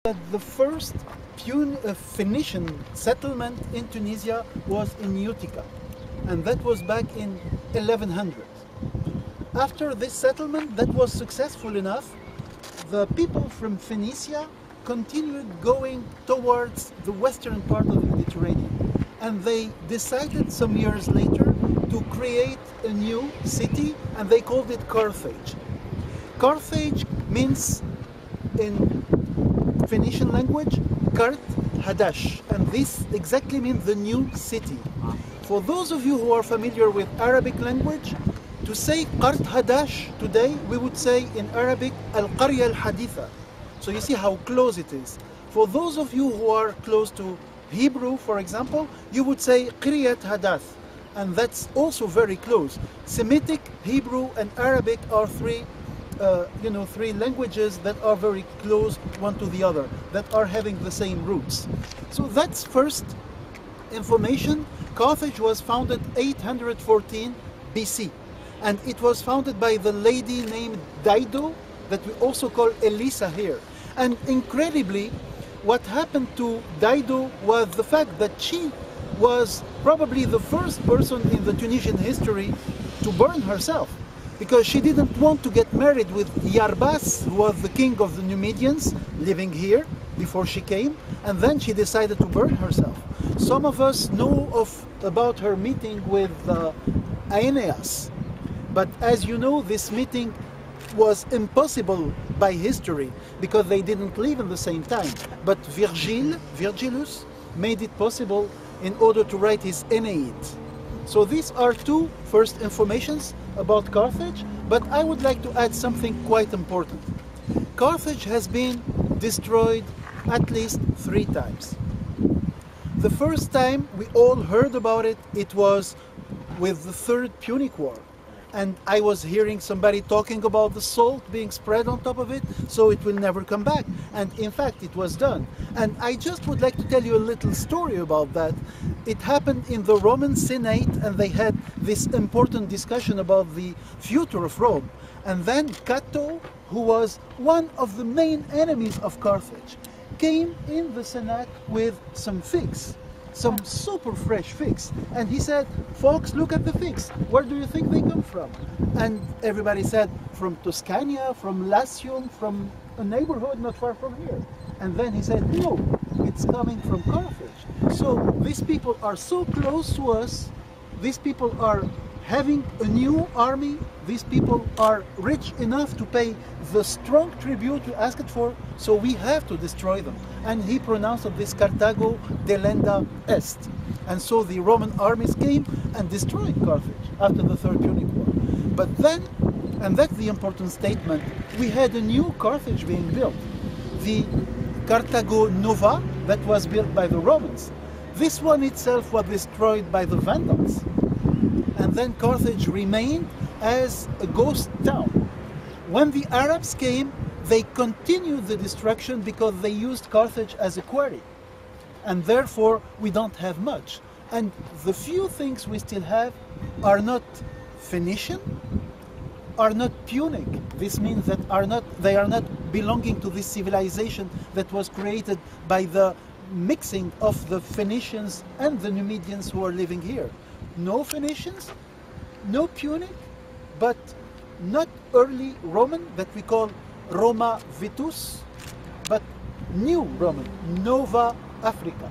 The first Phoenician settlement in Tunisia was in Utica, and that was back in 1100. After this settlement that was successful enough, the people from Phoenicia continued going towards the western part of the Mediterranean, and they decided some years later to create a new city, and they called it Carthage. Carthage means in Phoenician language, Carthage, and this exactly means the new city. For those of you who are familiar with Arabic language, to say Carthage today, we would say in Arabic, Al-Qarya al-Haditha. So you see how close it is. For those of you who are close to Hebrew, for example, you would say Qiriyat Hadath, and that's also very close. Semitic, Hebrew, and Arabic are three languages that are very close one to the other, that are having the same roots. So that's first information. Carthage was founded 814 BC, and it was founded by the lady named Dido, that we also call Elisa here. And incredibly, what happened to Dido was the fact that she was probably the first person in the Tunisian history to burn herself, because she didn't want to get married with Yarbas, who was the king of the Numidians living here before she came, and then she decided to burn herself. Some of us know about her meeting with Aeneas, but as you know, this meeting was impossible by history because they didn't live in the same time. But Virgilius made it possible in order to write his Aeneid. So these are two first informations about Carthage, but I would like to add something quite important. Carthage has been destroyed at least 3 times. The first time we all heard about it, it was with the Third Punic War. And I was hearing somebody talking about the salt being spread on top of it, so it will never come back. And in fact, it was done. And I just would like to tell you a little story about that. It happened in the Roman Senate, and they had this important discussion about the future of Rome. And then Cato, who was one of the main enemies of Carthage, came in the Senate with some figs. Some super fresh figs, and he said, "Folks, look at the figs. Where do you think they come from?" And everybody said, "From Tuscania, from Latium, from a neighborhood not far from here." And then he said, "No, it's coming from Carthage." So these people are so close to us. These people are having a new army. These people are rich enough to pay the strong tribute we asked for, so we have to destroy them. And he pronounced this Carthago delenda est. And so the Roman armies came and destroyed Carthage after the Third Punic War. But then, and that's the important statement, we had a new Carthage being built. The Carthago Nova that was built by the Romans. This one itself was destroyed by the Vandals. And then Carthage remained as a ghost town. When the Arabs came, they continued the destruction because they used Carthage as a quarry. And therefore, we don't have much. And the few things we still have are not Phoenician, are not Punic. This means that they are not belonging to this civilization that was created by the mixing of the Phoenicians and the Numidians who are living here. No Phoenicians, no Punic, but not early Roman that we call Roma Vitus, but new Roman, Nova Africa.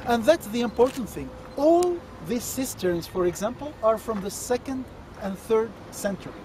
And that's the important thing. All these cisterns, for example, are from the 2nd and 3rd century.